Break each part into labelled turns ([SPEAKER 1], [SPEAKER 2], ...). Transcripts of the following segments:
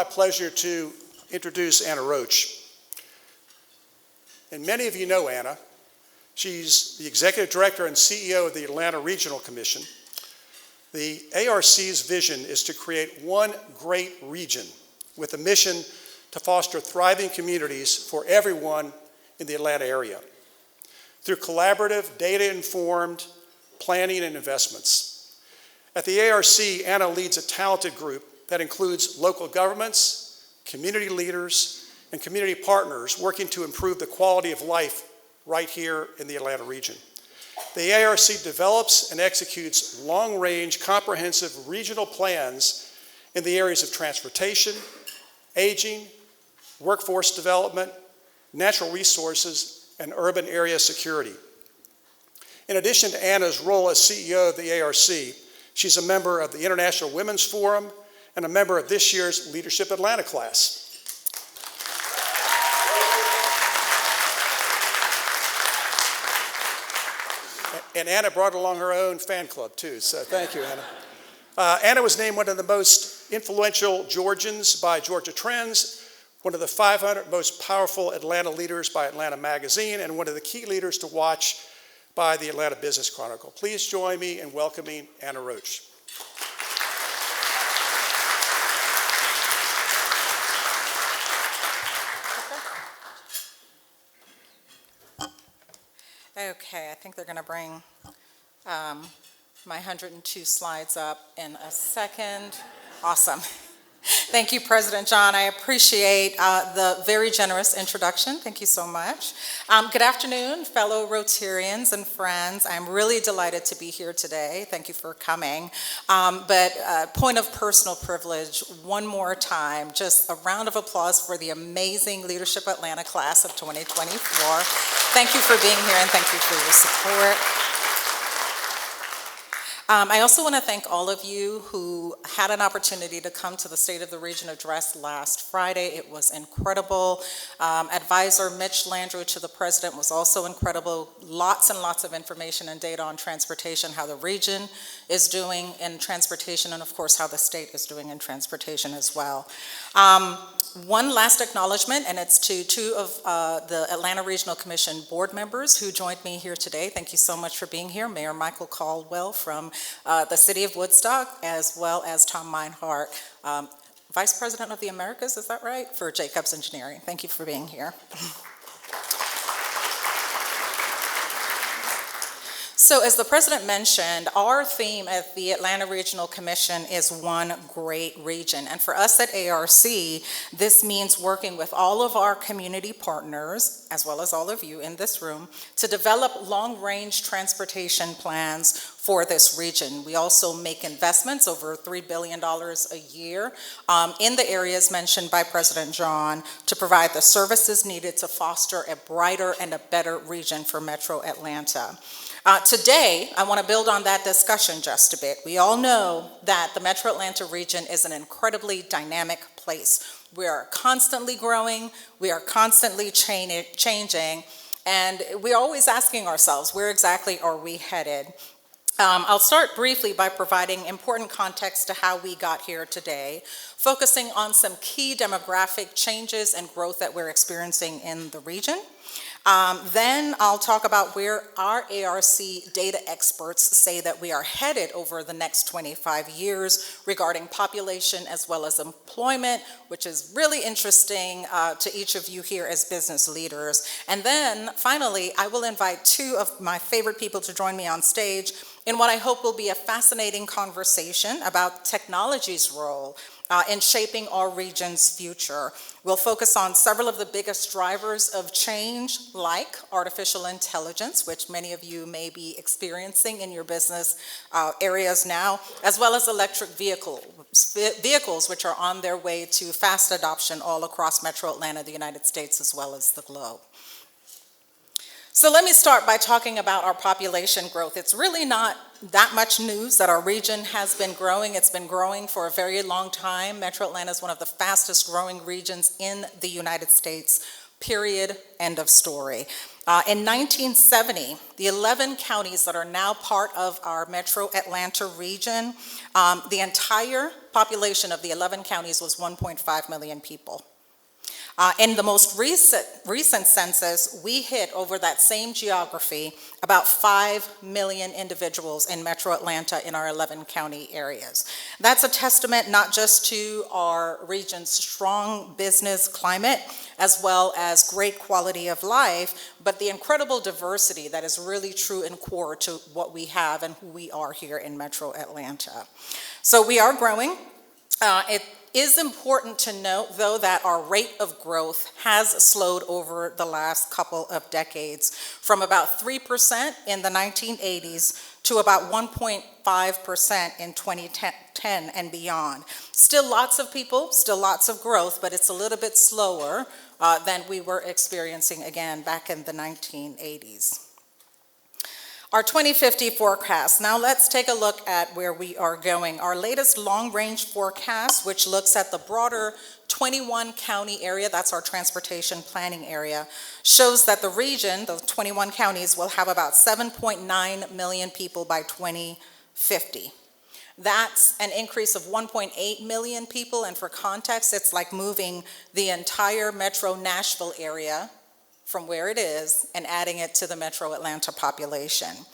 [SPEAKER 1] my pleasure to introduce Anna Roach. And many of you know Anna. She's the Executive Director and CEO of the Atlanta Regional Commission. The ARC's vision is to create one great region with a mission to foster thriving communities for everyone in the Atlanta area through collaborative, data-informed planning and investments. At the ARC, Anna leads a talented group that includes local governments, community leaders, and community partners working to improve the quality of life right here in the Atlanta region. The ARC develops and executes long-range, comprehensive regional plans in the areas of transportation, aging, workforce development, natural resources, and urban area security. In addition to Anna's role as CEO of the ARC, she's a member of the International Women's Forum and a member of this year's Leadership Atlanta class. And Anna brought along her own fan club too, so thank you, Anna. Anna was named one of the most influential Georgians by Georgia Trends, one of the 500 most powerful Atlanta leaders by Atlanta Magazine, and one of the key leaders to watch by the Atlanta Business Chronicle. Please join me in welcoming Anna Roach.
[SPEAKER 2] Okay, I think they're going to bring my 102 slides up in a second. Awesome. Thank you, President John. I appreciate the very generous introduction. Thank you so much. Good afternoon, fellow Rotarians and friends. I'm really delighted to be here today. Thank you for coming. But point of personal privilege, one more time, just a round of applause for the amazing Leadership Atlanta class of 2024. Thank you for being here and thank you for your support. I also want to thank all of you who had an opportunity to come to the State of the Region address last Friday. It was incredible. Advisor Mitch Landrieu to the President was also incredible. Lots and lots of information and data on transportation, how the region is doing in transportation, and of course how the state is doing in transportation as well. One last acknowledgement, and it's to two of the Atlanta Regional Commission board members who joined me here today. Thank you so much for being here. Mayor Michael Caldwell from the City of Woodstock, as well as Tom Meinhardt, Vice President of the Americas, is that right? For Jacobs Engineering. Thank you for being here. So as the President mentioned, our theme at the Atlanta Regional Commission is one great region. And for us at ARC, this means working with all of our community partners, as well as all of you in this room, to develop long-range transportation plans for this region. We also make investments, over $3 billion a year, in the areas mentioned by President John to provide the services needed to foster a brighter and a better region for Metro Atlanta. Today, I want to build on that discussion just a bit. We all know that the Metro Atlanta region is an incredibly dynamic place. We are constantly growing, we are constantly changing, and we're always asking ourselves, where exactly are we headed? I'll start briefly by providing important context to how we got here today, focusing on some key demographic changes and growth that we're experiencing in the region. Then I'll talk about where our ARC data experts say that we are headed over the next 25 years regarding population as well as employment, which is really interesting to each of you here as business leaders. And then finally, I will invite two of my favorite people to join me on stage in what I hope will be a fascinating conversation about technology's role in shaping our region's future. We'll focus on several of the biggest drivers of change, like artificial intelligence, which many of you may be experiencing in your business areas now, as well as electric vehicles, which are on their way to fast adoption all across Metro Atlanta, the United States, as well as the globe. So let me start by talking about our population growth. It's really not that much news that our region has been growing. It's been growing for a very long time. Metro Atlanta is one of the fastest growing regions in the United States, period, end of story. In 1970, the 11 counties that are now part of our Metro Atlanta region, the entire population of the 11 counties was 1.5 million people. In the most recent census, we hit over that same geography about 5 million individuals in Metro Atlanta in our 11 county areas. That's a testament not just to our region's strong business climate, as well as great quality of life, but the incredible diversity that is really true and core to what we have and who we are here in Metro Atlanta. So we are growing. It is important to note, though, that our rate of growth has slowed over the last couple of decades, from about 3% in the 1980s to about 1.5% in 2010 and beyond. Still lots of people, still lots of growth, but it's a little bit slower than we were experiencing, again, back in the 1980s. Our 2050 forecast. Now let's take a look at where we are going. Our latest long-range forecast, which looks at the broader 21 county area, that's our transportation planning area, shows that the region, the 21 counties, will have about 7.9 million people by 2050. That's an increase of 1.8 million people, and for context, it's like moving the entire Metro Nashville area from where it is and adding it to the Metro Atlanta population.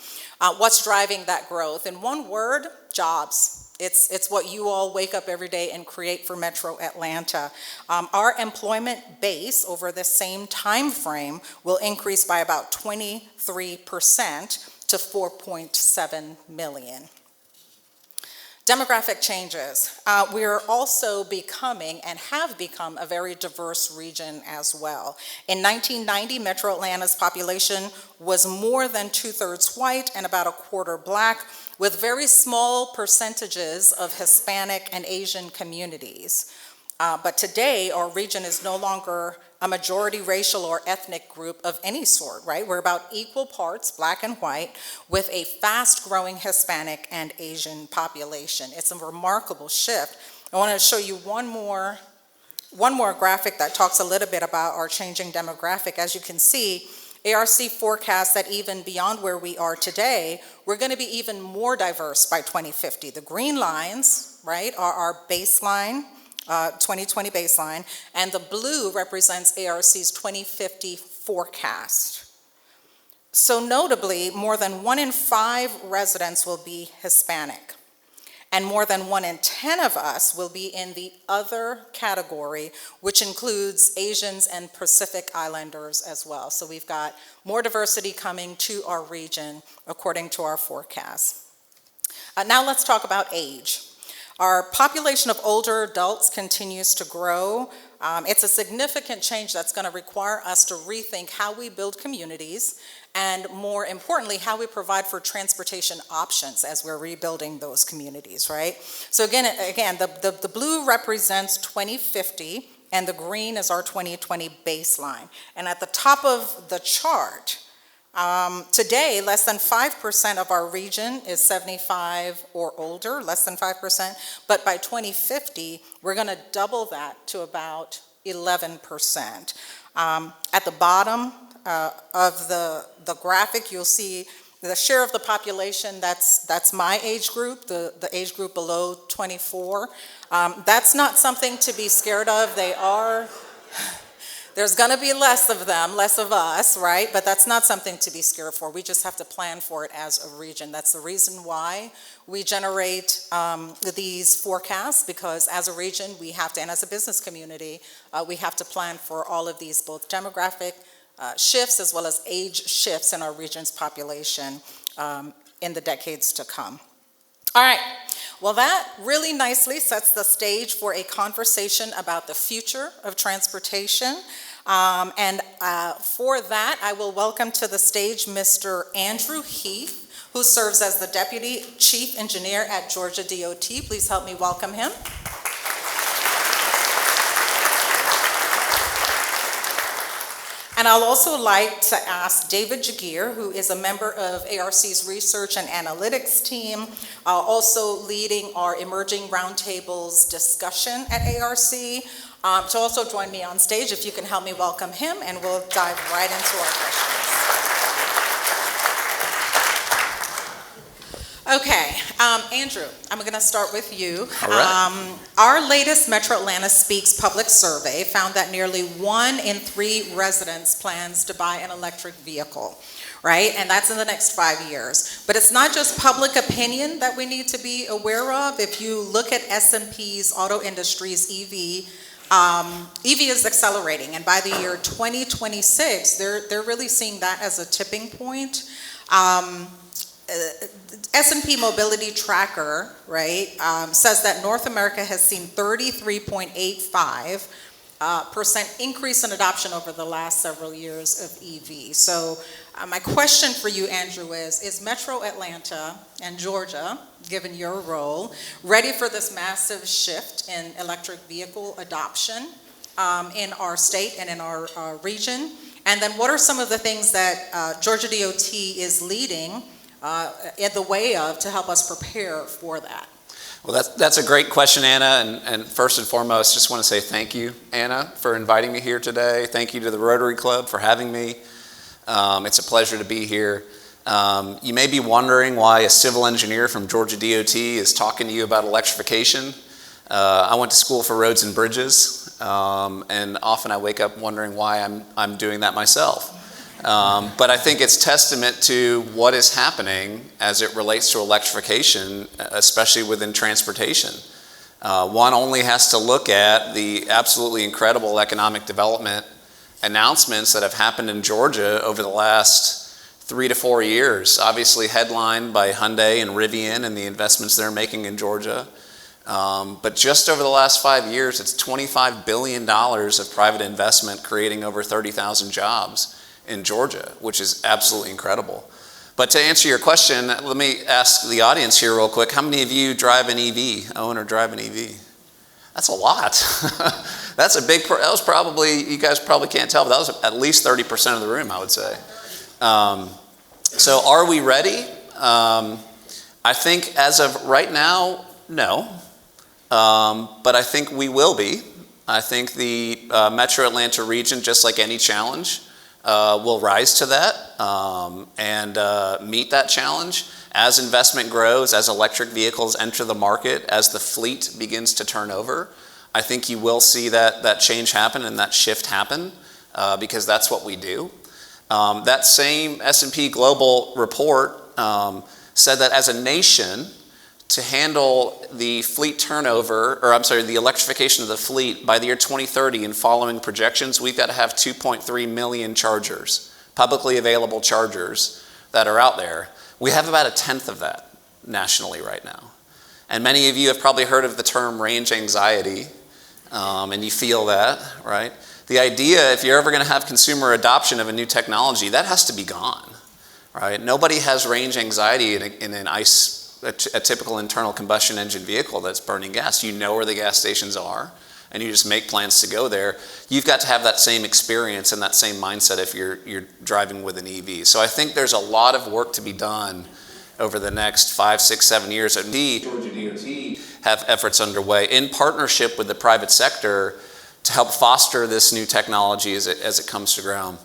[SPEAKER 2] What's driving that growth? In one word, jobs. It's what you all wake up every day and create for Metro Atlanta. Our employment base over the same time frame will increase by about 23% to 4.7 million. Demographic changes. We're also becoming and have become a very diverse region as well. In 1990, Metro Atlanta's population was more than 2/3 white and about 1/4 black, with very small percentages of Hispanic and Asian communities. But today, our region is no longer a majority racial or ethnic group of any sort, right? We're about equal parts, black and white, with a fast-growing Hispanic and Asian population. It's a remarkable shift. I want to show you one more graphic that talks a little bit about our changing demographic. As you can see, ARC forecasts that even beyond where we are today, we're going to be even more diverse by 2050. The green lines, right, are our baseline, 2020 baseline, and the blue represents ARC's 2050 forecast. So notably, more than 1 in 5 residents will be Hispanic, and more than 1 in 10 of us will be in the other category, which includes Asians and Pacific Islanders as well. So we've got more diversity coming to our region according to our forecast. Now let's talk about age. Our population of older adults continues to grow. It's a significant change that's going to require us to rethink how we build communities, and more importantly, how we provide for transportation options as we're rebuilding those communities, right? So again, the blue represents 2050, and the green is our 2020 baseline. And at the top of the chart, today, less than 5% of our region is 75 or older, less than 5%, but by 2050, we're going to double that to about 11%. At the bottom of the graphic, you'll see the share of the population that's my age group, the age group below 24. That's not something to be scared of. There's going to be less of them, less of us, right? But that's not something to be scared for. We just have to plan for it as a region. That's the reason why we generate these forecasts, because as a region, we have to, and as a business community, we have to plan for all of these, both demographic shifts as well as age shifts in our region's population in the decades to come. All right. Well, that really nicely sets the stage for a conversation about the future of transportation. For that, I will welcome to the stage Mr. Andrew Heath, who serves as the Deputy Chief Engineer at Georgia DOT. Please help me welcome him. And I'll also like to ask David Jagir, who is a member of ARC's Research and Analytics team, also leading our Emerging Roundtables discussion at ARC, to also join me on stage. If you can help me welcome him, and we'll dive right into our questions. Okay, Andrew, I'm going to start with you.
[SPEAKER 3] All right.
[SPEAKER 2] Our latest Metro Atlanta Speaks public survey found that nearly 1 in 3 residents plans to buy an electric vehicle, right? And that's in the next 5 years. But it's not just public opinion that we need to be aware of. If you look at S&P's Auto Industries EV, EV is accelerating, and by the year 2026, they're really seeing that as a tipping point. S&P Mobility Tracker, right, says that North America has seen 33.85% increase in adoption over the last several years of EV. So my question for you, Andrew, is Metro Atlanta and Georgia, given your role, ready for this massive shift in electric vehicle adoption in our state and in our region? And then what are some of the things that Georgia DOT is leading in the way of to help us prepare for that?
[SPEAKER 3] Well, that's a great question, Anna, and first and foremost, just want to say thank you, Anna, for inviting me here today. Thank you to the Rotary Club for having me. It's a pleasure to be here. You may be wondering why a civil engineer from Georgia DOT is talking to you about electrification. I went to school for roads and bridges, and often I wake up wondering why I'm doing that myself. But I think it's testament to what is happening as it relates to electrification, especially within transportation. One only has to look at the absolutely incredible economic development announcements that have happened in Georgia over the last 3 to 4 years, obviously headlined by Hyundai and Rivian and the investments they're making in Georgia. But just over the last 5 years, it's $25 billion of private investment creating over 30,000 jobs in Georgia, which is absolutely incredible. But to answer your question, let me ask the audience here real quick, how many of you drive an EV, own or drive an EV? That's a lot. That's a big, that was probably, you guys probably can't tell, but that was at least 30% of the room, I would say. So are we ready? I think as of right now, no. But I think we will be. I think the Metro Atlanta region, just like any challenge, will rise to that and meet that challenge. As investment grows, as electric vehicles enter the market, as the fleet begins to turn over, I think you will see that change happen and that shift happen because that's what we do. That same S&P Global report said that as a nation, to handle the fleet turnover, the electrification of the fleet by the year 2030 and following projections, we've got to have 2.3 million chargers, publicly available chargers that are out there. We have about 1/10 of that nationally right now. And many of you have probably heard of the term range anxiety, and you feel that, right? The idea, if you're ever going to have consumer adoption of a new technology, that has to be gone, right? Nobody has range anxiety in a typical internal combustion engine vehicle that's burning gas. You know where the gas stations are, and you just make plans to go there. You've got to have that same experience and that same mindset if you're driving with an EV. So I think there's a lot of work to be done over the next 5, 6, 7 years. And we, Georgia DOT, have efforts underway in partnership with the private sector to help foster this new technology as it comes to ground.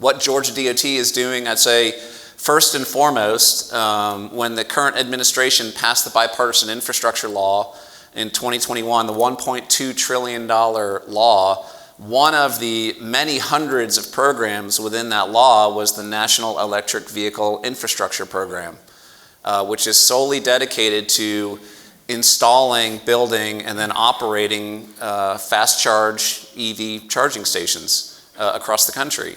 [SPEAKER 3] What Georgia DOT is doing, I'd say, first and foremost, when the current administration passed the bipartisan infrastructure law in 2021, the $1.2 trillion law, one of the many hundreds of programs within that law was the National Electric Vehicle Infrastructure Program, which is solely dedicated to installing, building, and then operating fast charge EV charging stations across the country.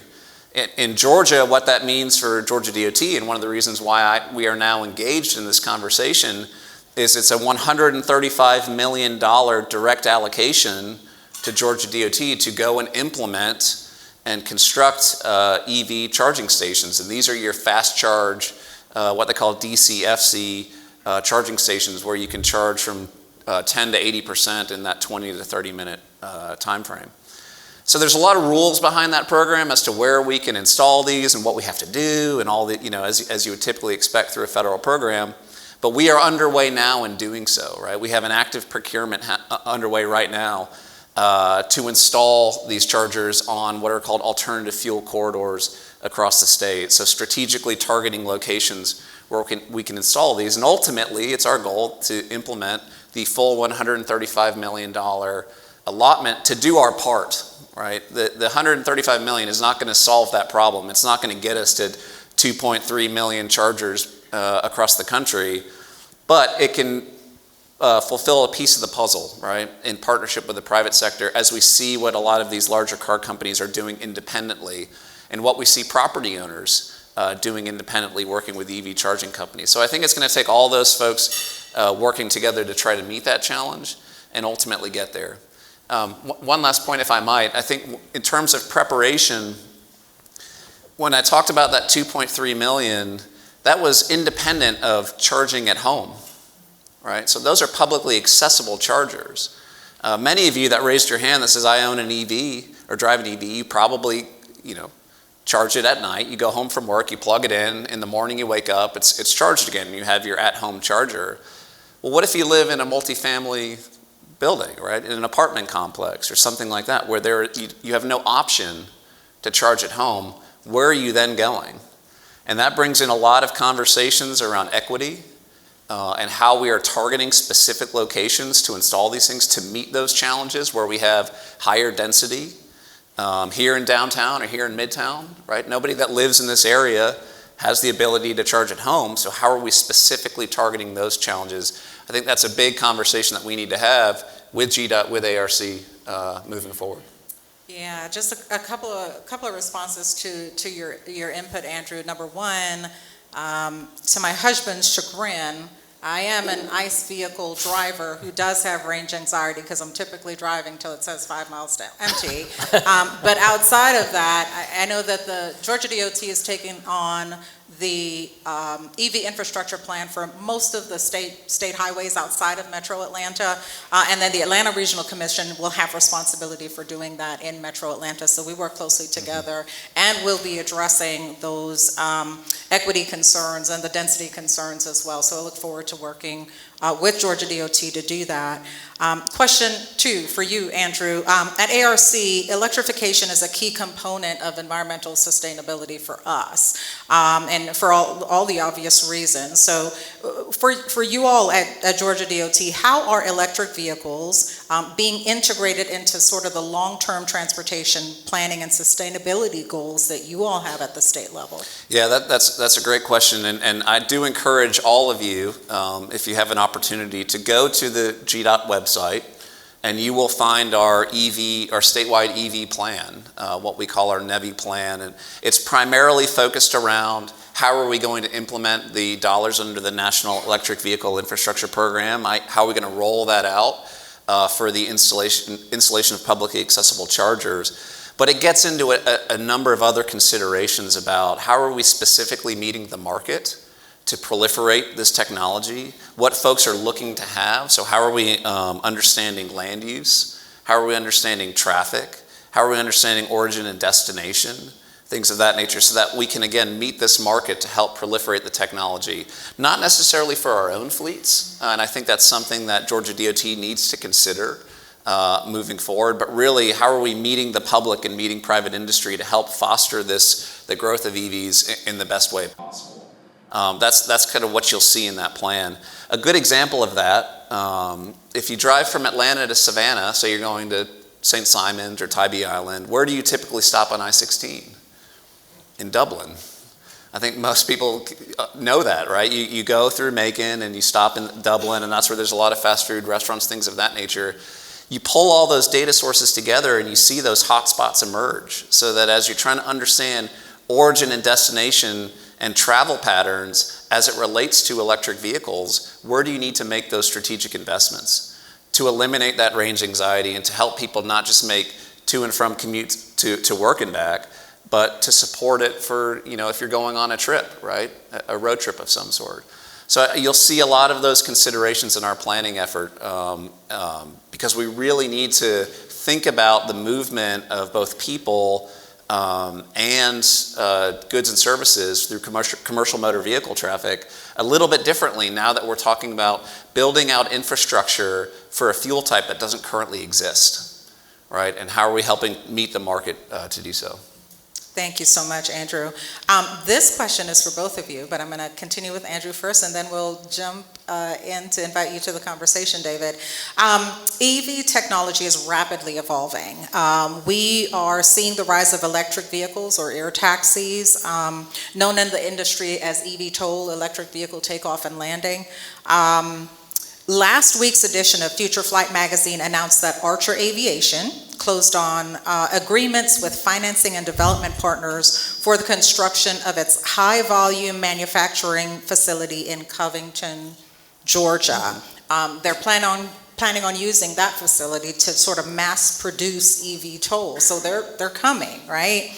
[SPEAKER 3] In Georgia, what that means for Georgia DOT, and one of the reasons why we are now engaged in this conversation, is it's a $135 million direct allocation to Georgia DOT to go and implement and construct EV charging stations. And these are your fast charge, what they call DCFC charging stations, where you can charge from 10 to 80% in that 20 to 30 minute time frame. So there's a lot of rules behind that program as to where we can install these and what we have to do and all the, as you would typically expect through a federal program. But we are underway now in doing so, right? We have an active procurement underway right now to install these chargers on what are called alternative fuel corridors across the state. So strategically targeting locations where we can install these. And ultimately, it's our goal to implement the full $135 million allotment to do our part, right? The $135 million is not going to solve that problem. It's not going to get us to 2.3 million chargers across the country, but it can fulfill a piece of the puzzle, right, in partnership with the private sector as we see what a lot of these larger car companies are doing independently and what we see property owners doing independently working with EV charging companies. So I think it's going to take all those folks working together to try to meet that challenge and ultimately get there. One last point, if I might. I think in terms of preparation, when I talked about that 2.3 million, that was independent of charging at home, right? So those are publicly accessible chargers. Many of you that raised your hand that says, I own an EV or drive an EV, you probably, charge it at night. You go home from work, you plug it in the morning you wake up, it's charged again, and you have your at-home charger. Well, what if you live in a multifamily building, right, in an apartment complex or something like that, where you have no option to charge at home? Where are you then going? And that brings in a lot of conversations around equity and how we are targeting specific locations to install these things to meet those challenges where we have higher density here in downtown or here in Midtown, right? Nobody that lives in this area has the ability to charge at home, so how are we specifically targeting those challenges? I think that's a big conversation that we need to have with GDOT, with ARC moving forward.
[SPEAKER 2] Yeah, just a couple of responses to your input, Andrew. Number one, to my husband's chagrin, I am an ICE vehicle driver who does have range anxiety because I'm typically driving till it says 5 miles to empty. But outside of that, I know that the Georgia DOT is taking on the EV infrastructure plan for most of the state highways outside of Metro Atlanta, and then the Atlanta Regional Commission will have responsibility for doing that in Metro Atlanta. So we work closely together, and we'll be addressing those equity concerns and the density concerns as well. So I look forward to working with Georgia DOT to do that. Question 2 for you, Andrew. At ARC, electrification is a key component of environmental sustainability for us, and for all the obvious reasons. So for you all at Georgia DOT, how are electric vehicles being integrated into sort of the long-term transportation planning and sustainability goals that you all have at the state level?
[SPEAKER 3] Yeah, that's a great question, and I do encourage all of you, if you have an opportunity, to go to the GDOT website, and you will find our statewide EV plan, what we call our NEVI plan, and it's primarily focused around how are we going to implement the dollars under the National Electric Vehicle Infrastructure Program, how are we going to roll that out for the installation of publicly accessible chargers. But it gets into a number of other considerations about how are we specifically meeting the market to proliferate this technology, what folks are looking to have. So how are we understanding land use? How are we understanding traffic? How are we understanding origin and destination? Things of that nature, so that we can, again, meet this market to help proliferate the technology. Not necessarily for our own fleets, and I think that's something that Georgia DOT needs to consider moving forward, but really, how are we meeting the public and meeting private industry to help foster the growth of EVs in the best way possible? That's kind of what you'll see in that plan. A good example of that, if you drive from Atlanta to Savannah, so you're going to St. Simons or Tybee Island, where do you typically stop on I-16? In Dublin. I think most people know that, right? You go through Macon and you stop in Dublin, and that's where there's a lot of fast food restaurants, things of that nature. You pull all those data sources together and you see those hotspots emerge, so that as you're trying to understand origin and destination and travel patterns as it relates to electric vehicles, where do you need to make those strategic investments to eliminate that range anxiety and to help people not just make to and from commutes to work and back, but to support it for, if you're going on a trip, right? A road trip of some sort. So you'll see a lot of those considerations in our planning effort, because we really need to think about the movement of both people and goods and services through commercial motor vehicle traffic a little bit differently now that we're talking about building out infrastructure for a fuel type that doesn't currently exist, right? And how are we helping meet the market to do so?
[SPEAKER 2] Thank you so much, Andrew. This question is for both of you, but I'm going to continue with Andrew first, and then we'll jump in to invite you to the conversation, David. EV technology is rapidly evolving. We are seeing the rise of electric vehicles or air taxis, known in the industry as eVTOL, electric vehicle takeoff and landing. Last week's edition of Future Flight magazine announced that Archer Aviation closed on agreements with financing and development partners for the construction of its high-volume manufacturing facility in Covington, Georgia. They're planning on using that facility to sort of mass produce eVTOLs. So they're coming, right?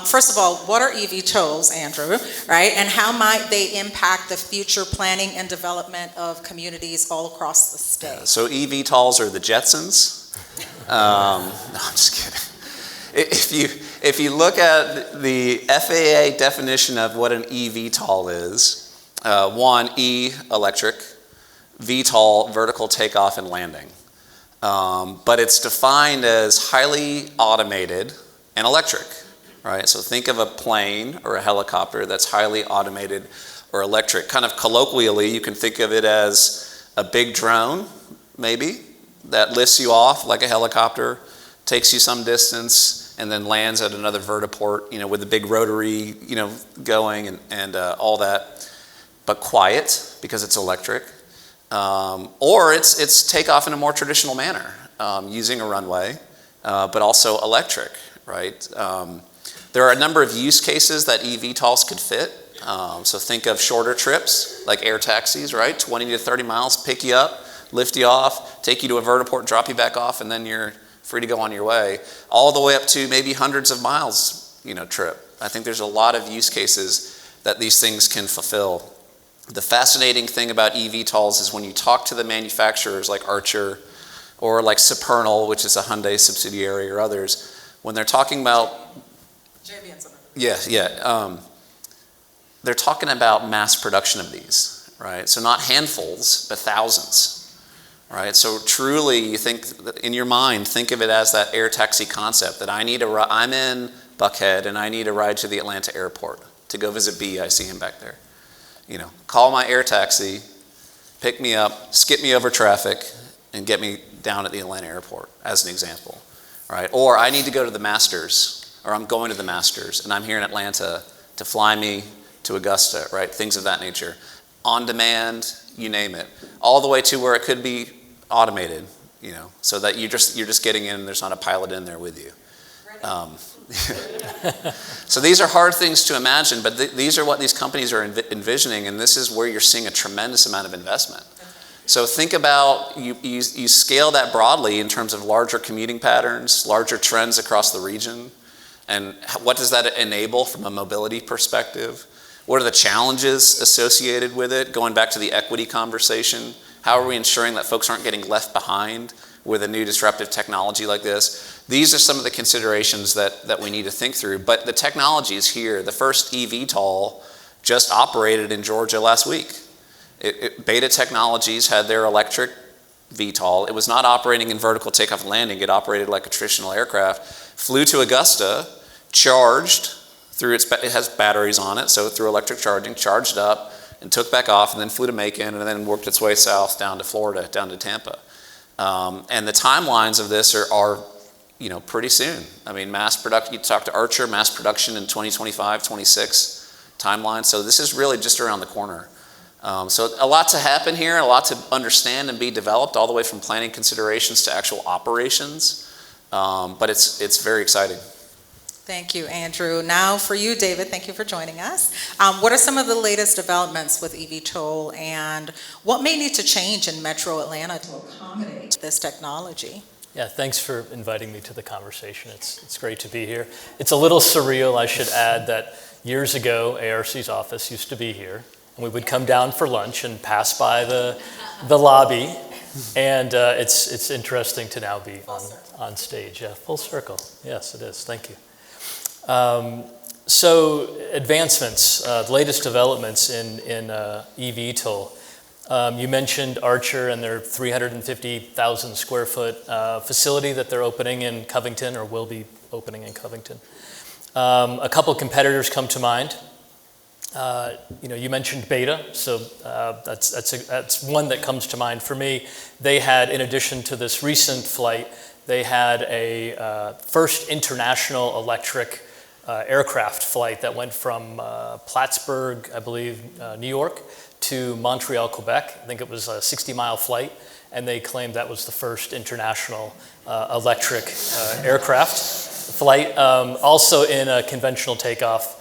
[SPEAKER 2] First of all, what are eVTOLs, Andrew, right? And how might they impact the future planning and development of communities all across the state?
[SPEAKER 3] So eVTOLs are the Jetsons. No, I'm just kidding. If you look at the FAA definition of what an eVTOL is, one, E, electric, VTOL, vertical takeoff and landing. But it's defined as highly automated and electric, right? So think of a plane or a helicopter that's highly automated or electric. Kind of colloquially, you can think of it as a big drone, maybe, that lifts you off like a helicopter, takes you some distance, and then lands at another vertiport, with a big rotary, going and all that, but quiet because it's electric. Or it's takeoff in a more traditional manner, using a runway, but also electric, right? There are a number of use cases that eVTOLs could fit. So think of shorter trips, like air taxis, right? 20 to 30 miles, pick you up, lift you off, take you to a vertiport, drop you back off, and then you're free to go on your way, all the way up to maybe hundreds of miles, trip. I think there's a lot of use cases that these things can fulfill. The fascinating thing about eVTOLs is when you talk to the manufacturers like Archer or like Supernal, which is a Hyundai subsidiary, or others, when they're talking about they're talking about mass production of these, right? So not handfuls, but thousands. Right, so truly, you think in your mind, think of it as that air taxi concept that I'm in Buckhead and I need a ride to the Atlanta airport to go visit B. I see him back there. Call my air taxi, pick me up, skip me over traffic, and get me down at the Atlanta airport, as an example. Right, or I need to go to the Masters, or I'm going to the Masters, and I'm here in Atlanta to fly me to Augusta. Right, things of that nature, on demand, you name it, all the way to where it could be automated, so that you're just getting in and there's not a pilot in there with you. So these are hard things to imagine, but these are what these companies are envisioning, and this is where you're seeing a tremendous amount of investment. So think about, you scale that broadly in terms of larger commuting patterns, larger trends across the region, and what does that enable from a mobility perspective? What are the challenges associated with it? Going back to the equity conversation, how are we ensuring that folks aren't getting left behind with a new disruptive technology like this? These are some of the considerations that we need to think through. But the technology is here. The first eVTOL just operated in Georgia last week. Beta Technologies had their electric VTOL. It was not operating in vertical takeoff and landing. It operated like a traditional aircraft. Flew to Augusta, charged through it has batteries on it, so through electric charging, charged up, and took back off, and then flew to Macon, and then worked its way south down to Florida, down to Tampa. And the timelines of this are pretty soon. I mean, mass production, you talk to Archer, mass production in 2025, 26 timeline. So this is really just around the corner. So a lot to happen here, a lot to understand and be developed, all the way from planning considerations to actual operations. But it's very exciting.
[SPEAKER 2] Thank you, Andrew. Now for you, David, thank you for joining us. What are some of the latest developments with eVTOL, and what may need to change in Metro Atlanta to accommodate this technology?
[SPEAKER 4] Yeah, thanks for inviting me to the conversation. It's great to be here. It's a little surreal, I should add, that years ago, ARC's office used to be here, and we would come down for lunch and pass by the lobby, and it's interesting to now be on stage. Yeah, full circle. Yes, it is. Thank you. So advancements, the latest developments in eVTOL. You mentioned Archer and their 350,000 square foot facility that they're opening in Covington, or will be opening in Covington. A couple competitors come to mind. You mentioned Beta, so that's one that comes to mind for me. They had, in addition to this recent flight, they had a first international electric aircraft flight that went from Plattsburgh, I believe, New York, to Montreal, Quebec. I think it was a 60-mile flight, and they claimed that was the first international electric aircraft flight, also in a conventional takeoff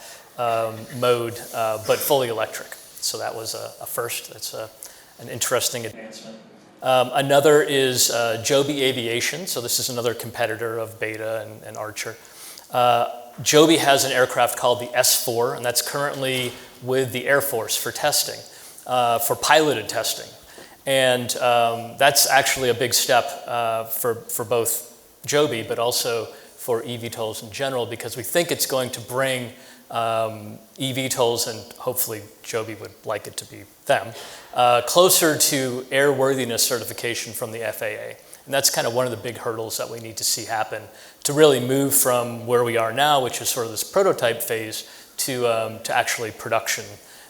[SPEAKER 4] mode, but fully electric. So that was a first. That's an interesting advancement. Another is Joby Aviation. So this is another competitor of Beta and Archer. Joby has an aircraft called the S4, and that's currently with the Air Force for testing, for piloted testing. And that's actually a big step for both Joby, but also for eVTOLs in general, because we think it's going to bring eVTOLs, and hopefully Joby would like it to be them, closer to airworthiness certification from the FAA. And that's kind of one of the big hurdles that we need to see happen to really move from where we are now, which is sort of this prototype phase, to actually production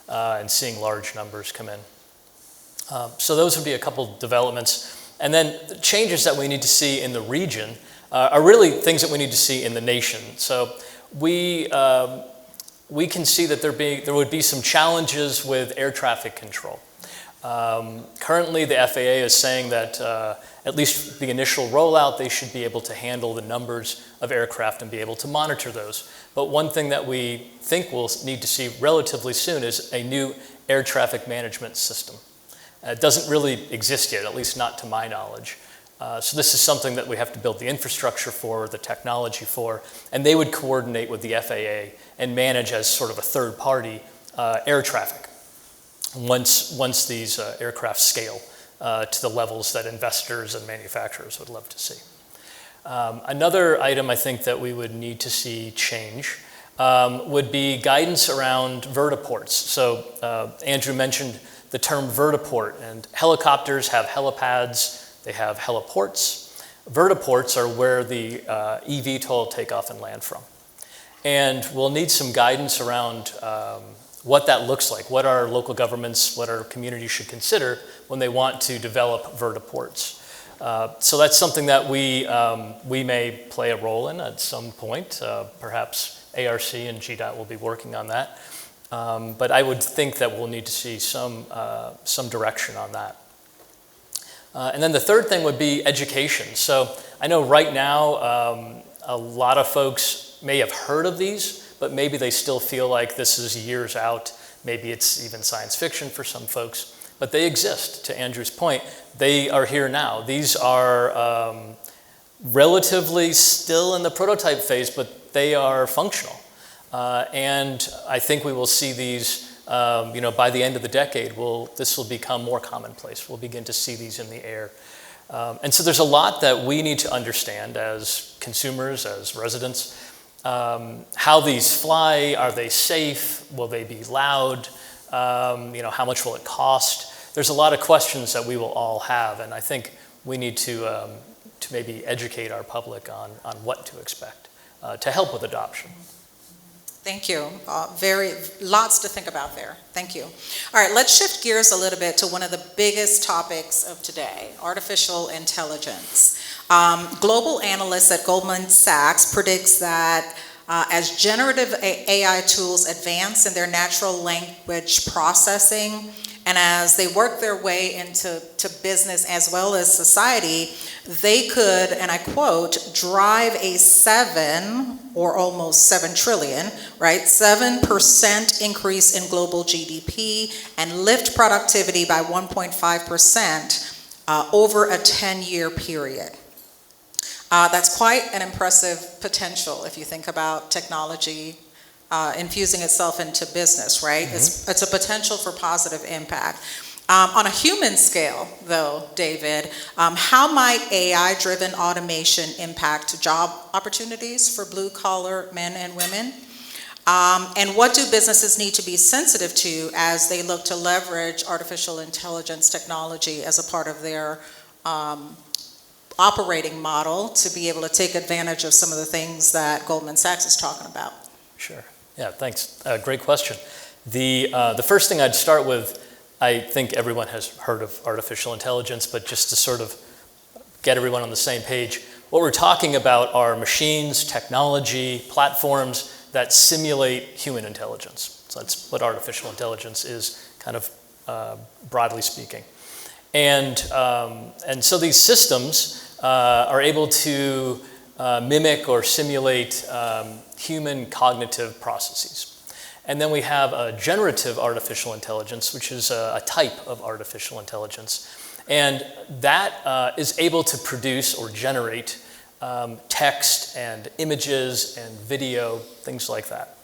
[SPEAKER 4] and seeing large numbers come in. So those would be a couple developments. And then the changes that we need to see in the region are really things that we need to see in the nation. So we can see that there would be some challenges with air traffic control. Currently, the FAA is saying that at least the initial rollout, they should be able to handle the numbers of aircraft and be able to monitor those. But one thing that we think we'll need to see relatively soon is a new air traffic management system. It doesn't really exist yet, at least not to my knowledge. So this is something that we have to build the infrastructure for, the technology for, and they would coordinate with the FAA and manage as sort of a third party air traffic once these aircraft scale to the levels that investors and manufacturers would love to see. Another item I think that we would need to see change would be guidance around vertiports. So Andrew mentioned the term vertiport, and helicopters have helipads, they have heliports. Vertiports are where the eVTOL take off and land from. And we'll need some guidance around what that looks like, what our local governments, what our communities should consider when they want to develop vertiports. So that's something that we may play a role in at some point. Perhaps ARC and GDOT will be working on that. But I would think that we'll need to see some direction on that. And then the third thing would be education. So I know right now a lot of folks may have heard of these, but maybe they still feel like this is years out. Maybe it's even science fiction for some folks, but they exist. To Andrew's point, they are here now. These are relatively still in the prototype phase, but they are functional. And I think we will see these, by the end of the decade, this will become more commonplace. We'll begin to see these in the air. And so there's a lot that we need to understand as consumers, as residents. How these fly, are they safe? Will they be loud? How much will it cost? There's a lot of questions that we will all have, and I think we need to maybe educate our public on what to expect to help with adoption.
[SPEAKER 2] Thank you. Lots to think about there. Thank you. All right, let's shift gears a little bit to one of the biggest topics of today, artificial intelligence. Global analysts at Goldman Sachs predicts that as generative AI tools advance in their natural language processing, and as they work their way into business as well as society, they could, and I quote, drive a 7 or almost 7 trillion, right? 7% increase in global GDP and lift productivity by 1.5% over a 10-year period. That's quite an impressive potential if you think about technology infusing itself into business, right? Mm-hmm. It's a potential for positive impact. On a human scale, though, David, how might AI-driven automation impact job opportunities for blue-collar men and women? And what do businesses need to be sensitive to as they look to leverage artificial intelligence technology as a part of their operating model to be able to take advantage of some of the things that Goldman Sachs is talking about?
[SPEAKER 4] Sure. Yeah, thanks. Great question. The first thing I'd start with, I think everyone has heard of artificial intelligence, but just to sort of get everyone on the same page, what we're talking about are machines, technology, platforms that simulate human intelligence. So that's what artificial intelligence is, kind of broadly speaking. And so these systems are able to mimic or simulate human cognitive processes. And then we have a generative artificial intelligence, which is a type of artificial intelligence. And that is able to produce or generate text and images and video, things like that.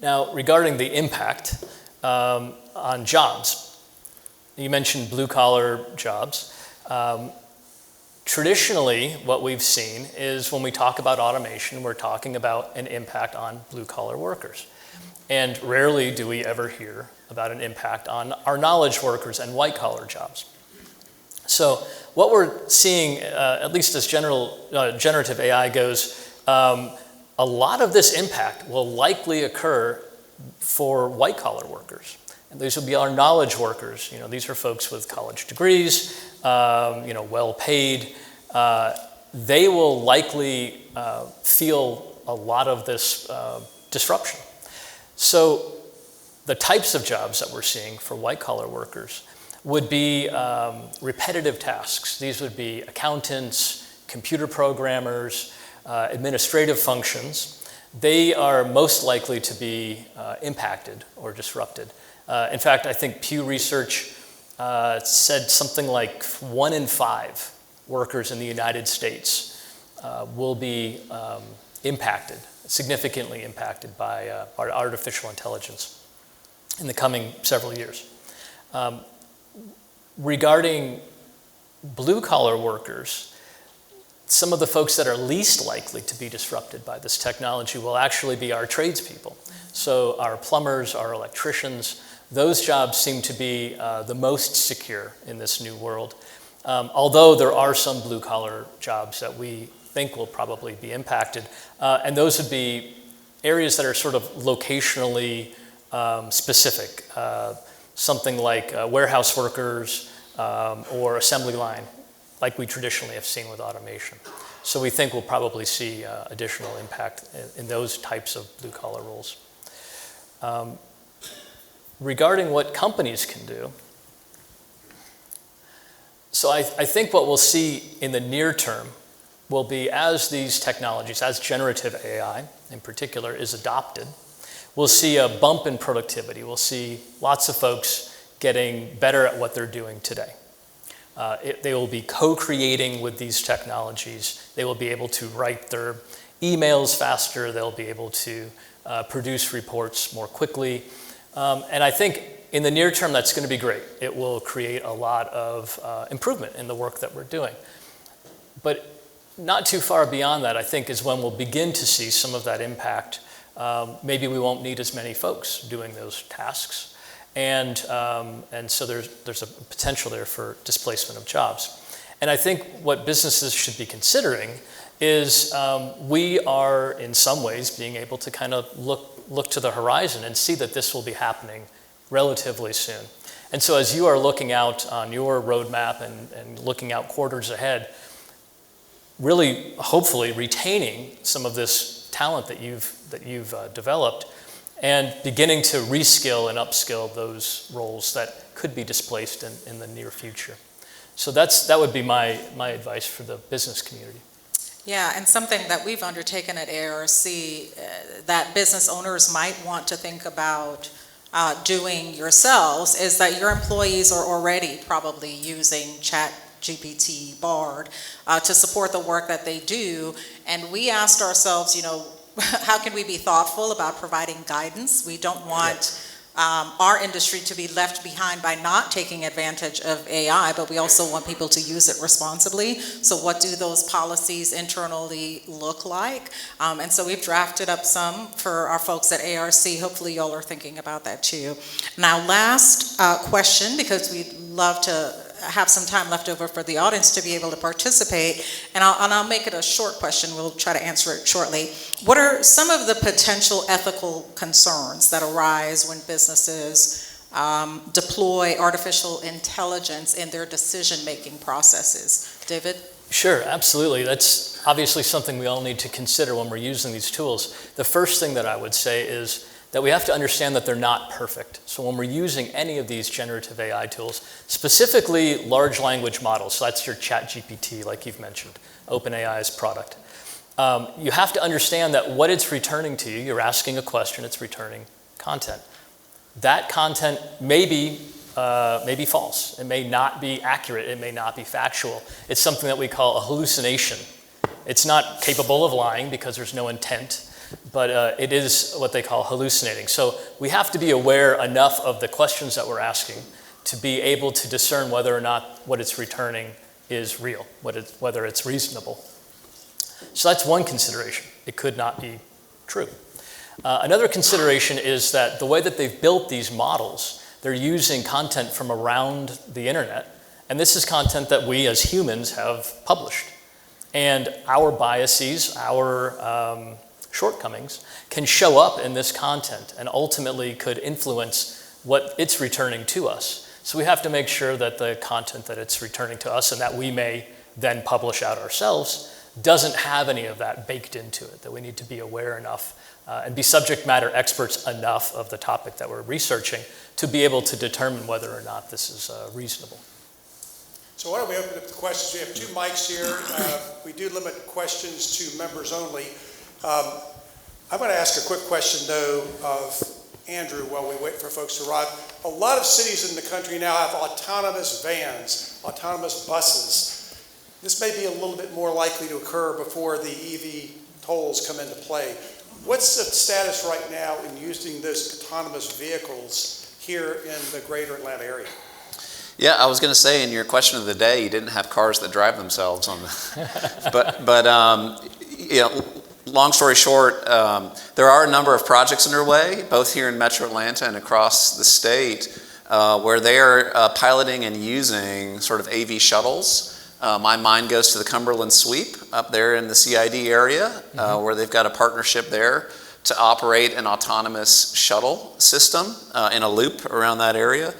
[SPEAKER 4] Now, regarding the impact on jobs, you mentioned blue-collar jobs. Traditionally, what we've seen is when we talk about automation, we're talking about an impact on blue-collar workers. And rarely do we ever hear about an impact on our knowledge workers and white-collar jobs. So what we're seeing, at least as generative AI goes, a lot of this impact will likely occur for white-collar workers. And these will be our knowledge workers. You know, these are folks with college degrees, well-paid. They will likely feel a lot of this disruption. So the types of jobs that we're seeing for white-collar workers would be repetitive tasks. These would be accountants, computer programmers, administrative functions. They are most likely to be impacted or disrupted. In fact, I think Pew Research said something like 1 in 5 workers in the United States will be impacted, significantly impacted by artificial intelligence in the coming several years. Regarding blue-collar workers, some of the folks that are least likely to be disrupted by this technology will actually be our tradespeople. So our plumbers, our electricians, those jobs seem to be the most secure in this new world. Although there are some blue-collar jobs that we think will probably be impacted. And those would be areas that are sort of locationally specific. Something like warehouse workers or assembly line, like we traditionally have seen with automation. So we think we'll probably see additional impact in those types of blue-collar roles. Regarding what companies can do, so I think what we'll see in the near term will be, as these technologies, as generative AI in particular is adopted, we'll see a bump in productivity. We'll see lots of folks getting better at what they're doing today. They will be co-creating with these technologies. They will be able to write their emails faster. They'll be able to produce reports more quickly. And I think in the near term, that's going to be great. It will create a lot of improvement in the work that we're doing. But not too far beyond that, I think, is when we'll begin to see some of that impact. Maybe we won't need as many folks doing those tasks. And so there's a potential there for displacement of jobs. And I think what businesses should be considering is we are, in some ways, being able to kind of look to the horizon and see that this will be happening relatively soon. And so as you are looking out on your roadmap and looking out quarters ahead, really, hopefully, retaining some of this talent that you've developed and beginning to reskill and upskill those roles that could be displaced in the near future. So that would be my advice for the business community.
[SPEAKER 2] Yeah, and something that we've undertaken at ARC that business owners might want to think about doing yourselves is that your employees are already probably using ChatGPT, Bard, to support the work that they do. And we asked ourselves, how can we be thoughtful about providing guidance? We don't want our industry to be left behind by not taking advantage of AI, but we also want people to use it responsibly. So what do those policies internally look like? And so we've drafted up some for our folks at ARC. Hopefully y'all are thinking about that too. Now, last question, because we'd love to have some time left over for the audience to be able to participate, and I'll make it a short question. We'll try to answer it shortly. What are some of the potential ethical concerns that arise when businesses deploy artificial intelligence in their decision-making processes? David?
[SPEAKER 4] Sure, absolutely. That's obviously something we all need to consider when we're using these tools. The first thing that I would say is that we have to understand that they're not perfect. So when we're using any of these generative AI tools, specifically large language models, so that's your ChatGPT, like you've mentioned, OpenAI's product, you have to understand that what it's returning to you, you're asking a question, it's returning content. That content may be false. It may not be accurate. It may not be factual. It's something that we call a hallucination. It's not capable of lying because there's no intent, but it is what they call hallucinating. So we have to be aware enough of the questions that we're asking to be able to discern whether or not what it's returning is real, whether it's reasonable. So that's one consideration. It could not be true. Another consideration is that the way that they've built these models, they're using content from around the internet, and this is content that we as humans have published. And our biases, our shortcomings can show up in this content and ultimately could influence what it's returning to us. So we have to make sure that the content that it's returning to us and that we may then publish out ourselves doesn't have any of that baked into it, that we need to be aware enough and be subject matter experts enough of the topic that we're researching to be able to determine whether or not this is reasonable.
[SPEAKER 1] So why don't we open up the questions? We have 2 mics here. We do limit questions to members only. I'm going to ask a quick question, though, of Andrew while we wait for folks to arrive. A lot of cities in the country now have autonomous vans, autonomous buses. This may be a little bit more likely to occur before the EV tolls come into play. What's the status right now in using those autonomous vehicles here in the greater Atlanta area?
[SPEAKER 3] Yeah, I was going to say in your question of the day, you didn't have cars that drive themselves on the, but you know, long story short, there are a number of projects underway, both here in Metro Atlanta and across the state, where they are piloting and using sort of AV shuttles. My mind goes to the Cumberland Sweep up there in the CID area, where they've got a partnership there to operate an autonomous shuttle system in a loop around that area.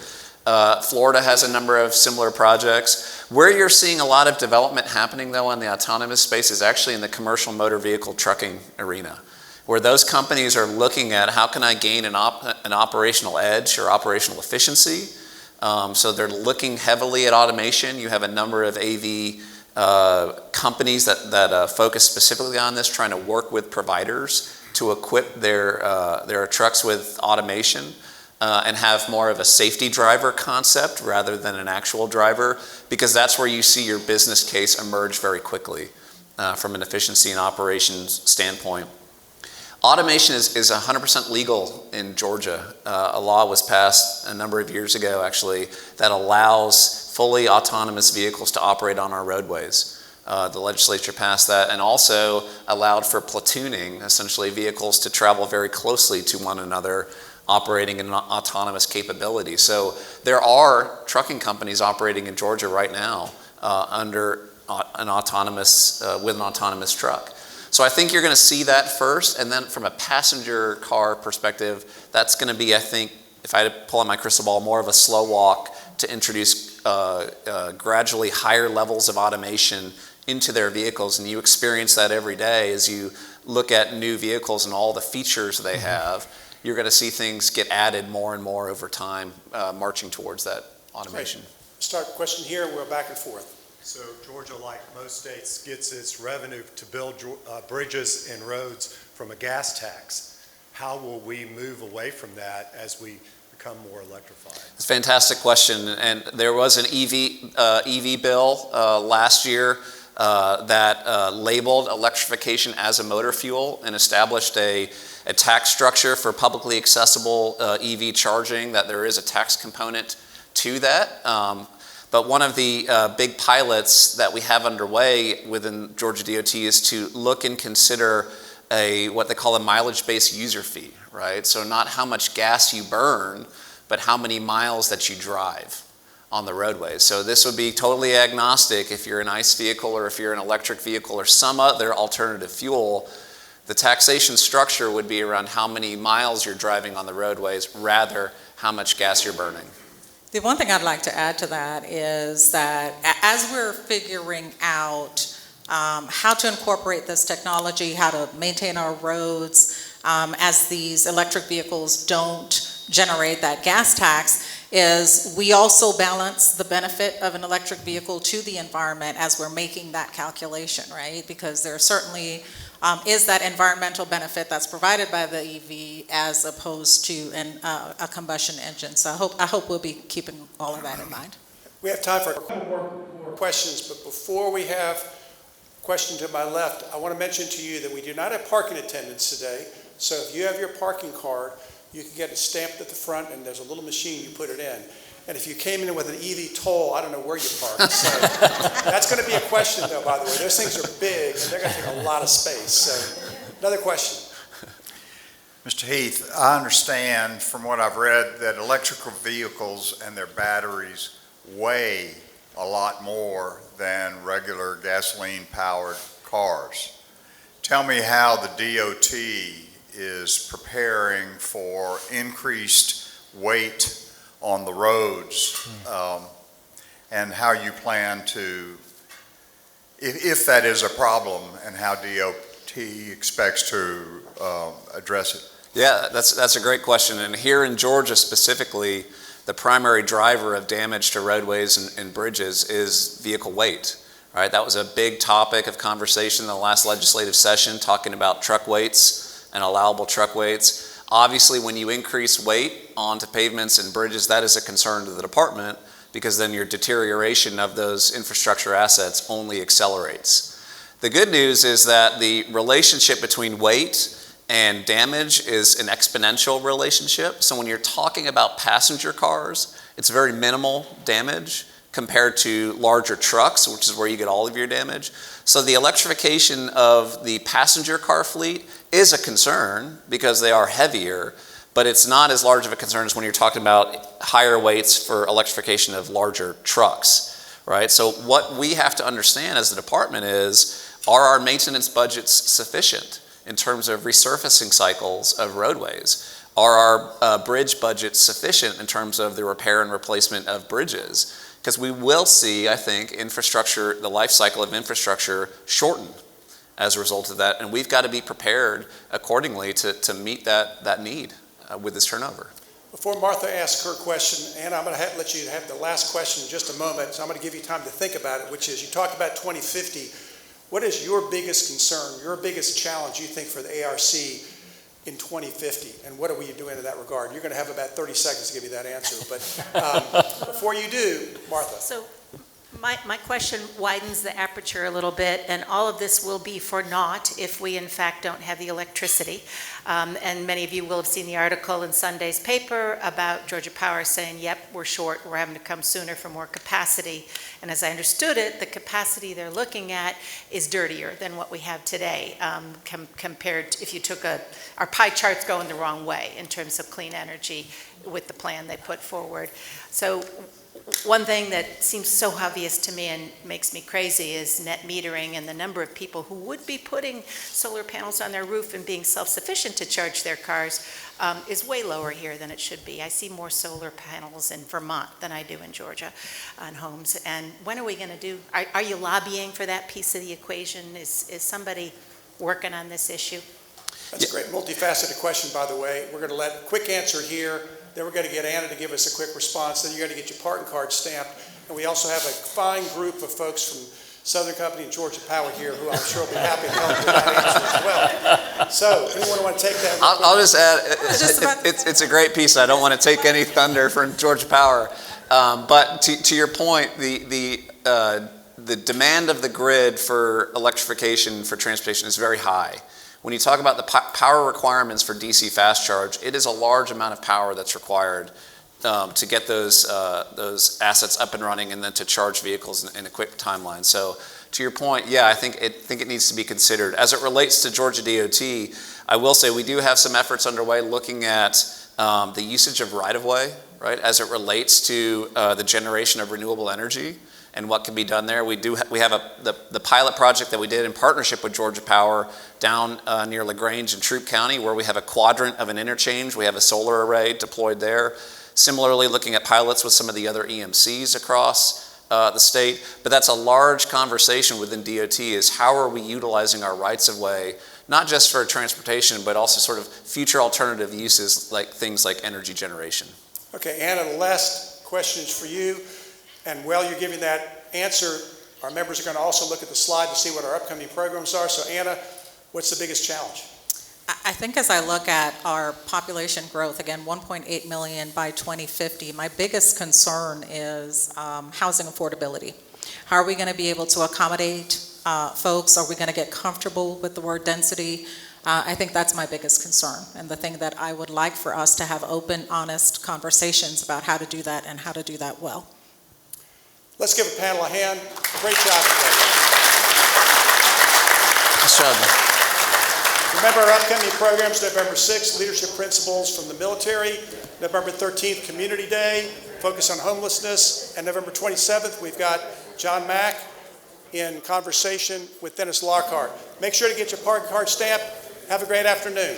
[SPEAKER 3] Florida has a number of similar projects. Where you're seeing a lot of development happening, though, in the autonomous space is actually in the commercial motor vehicle trucking arena, where those companies are looking at how can I gain an operational edge or operational efficiency. So they're looking heavily at automation. You have a number of AV companies that focus specifically on this, trying to work with providers to equip their trucks with automation. And have more of a safety driver concept rather than an actual driver, because that's where you see your business case emerge very quickly from an efficiency and operations standpoint. Automation is 100% legal in Georgia. A law was passed a number of years ago, actually, that allows fully autonomous vehicles to operate on our roadways. The legislature passed that and also allowed for platooning, essentially vehicles to travel very closely to one another, operating in an autonomous capability. So there are trucking companies operating in Georgia right now under an autonomous, with an autonomous truck. So I think you're going to see that first, and then from a passenger car perspective, that's going to be, I think, if I had to pull on my crystal ball, more of a slow walk to introduce gradually higher levels of automation into their vehicles, and you experience that every day as you look at new vehicles and all the features they have. You're going to see things get added more and more over time, marching towards that automation.
[SPEAKER 1] Great. Start question here, we'll back and forth.
[SPEAKER 5] So Georgia, like most states, gets its revenue to build bridges and roads from a gas tax. How will we move away from that as we become more electrified?
[SPEAKER 3] It's a fantastic question. And there was an EV bill last year that labeled electrification as a motor fuel and established a tax structure for publicly accessible EV charging, that there is a tax component to that. But one of the big pilots that we have underway within Georgia DOT is to look and consider what they call a mileage-based user fee, right? So not how much gas you burn, but how many miles that you drive on the roadways. So this would be totally agnostic if you're an ICE vehicle or if you're an electric vehicle or some other alternative fuel. The taxation structure would be around how many miles you're driving on the roadways, rather how much gas you're burning.
[SPEAKER 2] The one thing I'd like to add to that is that as we're figuring out how to incorporate this technology, how to maintain our roads, as these electric vehicles don't generate that gas tax, is we also balance the benefit of an electric vehicle to the environment as we're making that calculation, right? Because there certainly is that environmental benefit that's provided by the EV as opposed to a combustion engine. So I hope we'll be keeping all of that in mind.
[SPEAKER 1] We have time for a couple more questions, but before we have a question to my left, I want to mention to you that we do not have parking attendants today. So if you have your parking card, you can get it stamped at the front, and there's a little machine, you put it in. And if you came in with an EV toll, I don't know where you park. So that's going to be a question, though, by the way. Those things are big, and they're going to take a lot of space. So another question.
[SPEAKER 6] Mr. Heath, I understand from what I've read that electrical vehicles and their batteries weigh a lot more than regular gasoline-powered cars. Tell me how the DOT is preparing for increased weight on the roads, and how you plan to, if that is a problem, and how DOT expects to address it.
[SPEAKER 3] Yeah, that's a great question. And here in Georgia specifically, the primary driver of damage to roadways and bridges is vehicle weight. Right? That was a big topic of conversation in the last legislative session, talking about truck weights and allowable truck weights. Obviously, when you increase weight onto pavements and bridges, that is a concern to the department, because then your deterioration of those infrastructure assets only accelerates. The good news is that the relationship between weight and damage is an exponential relationship. So when you're talking about passenger cars, it's very minimal damage compared to larger trucks, which is where you get all of your damage. So the electrification of the passenger car fleet is a concern because they are heavier, but it's not as large of a concern as when you're talking about higher weights for electrification of larger trucks, right? So what we have to understand as the department is, are our maintenance budgets sufficient in terms of resurfacing cycles of roadways? Are our bridge budgets sufficient in terms of the repair and replacement of bridges? Because we will see, I think, infrastructure, the life cycle of infrastructure shorten as a result of that, and we've got to be prepared accordingly to meet that need with this turnover.
[SPEAKER 1] Before Martha asks her question, Anna, I'm going to let you have the last question in just a moment, so I'm going to give you time to think about it, which is, you talked about 2050. What is your biggest concern, your biggest challenge you think for the ARC in 2050, and what are we doing in that regard? You're going to have about 30 seconds to give me that answer, but before you do, Martha.
[SPEAKER 7] So my question widens the aperture a little bit, and all of this will be for naught if we in fact don't have the electricity. And many of you will have seen the article in Sunday's paper about Georgia Power saying, yep, we're short, we're having to come sooner for more capacity. And as I understood it, the capacity they're looking at is dirtier than what we have today, compared to if you took our pie chart's going the wrong way in terms of clean energy with the plan they put forward. So one thing that seems so obvious to me and makes me crazy is net metering, and the number of people who would be putting solar panels on their roof and being self-sufficient to charge their cars is way lower here than it should be. I see more solar panels in Vermont than I do in Georgia on homes. And when are we going to do, are you lobbying for that piece of the equation? Is somebody working on this issue?
[SPEAKER 1] That's a great multifaceted question, by the way. We're going to let a quick answer here. Then we're going to get Anna to give us a quick response. Then you're going to get your parking card stamped. And we also have a fine group of folks from Southern Company and Georgia Power here who I'm sure will be happy to help with that answer as well. So anyone want to take that?
[SPEAKER 3] I'll just add, it's a great piece. I don't want to take any thunder from Georgia Power. But to your point, the demand of the grid for electrification for transportation is very high. When you talk about the power requirements for DC fast charge, it is a large amount of power that's required to get those assets up and running and then to charge vehicles in a quick timeline. So to your point, yeah, I think it needs to be considered. As it relates to Georgia DOT, I will say we do have some efforts underway looking at the usage of right-of-way, right, as it relates to the generation of renewable energy and what can be done there. We have the pilot project that we did in partnership with Georgia Power down near LaGrange in Troup County, where we have a quadrant of an interchange. We have a solar array deployed there. Similarly, looking at pilots with some of the other EMCs across the state. But that's a large conversation within DOT, is how are we utilizing our rights of way, not just for transportation, but also sort of future alternative uses like things like energy generation.
[SPEAKER 1] Okay, Anna, the last question is for you. And while you're giving that answer, our members are going to also look at the slide to see what our upcoming programs are. So Anna, what's the biggest challenge?
[SPEAKER 2] I think as I look at our population growth, again, 1.8 million by 2050, my biggest concern is housing affordability. How are we going to be able to accommodate folks? Are we going to get comfortable with the word density? I think that's my biggest concern, and the thing that I would like for us to have open, honest conversations about how to do that and how to do that well.
[SPEAKER 1] Let's give a panel a hand. Great job today.
[SPEAKER 3] Nice job.
[SPEAKER 1] Remember our upcoming programs: November 6th, Leadership Principles from the Military; November 13th, Community Day, focus on homelessness; and November 27th, we've got John Mack in conversation with Dennis Lockhart. Make sure to get your parking card stamped. Have a great afternoon.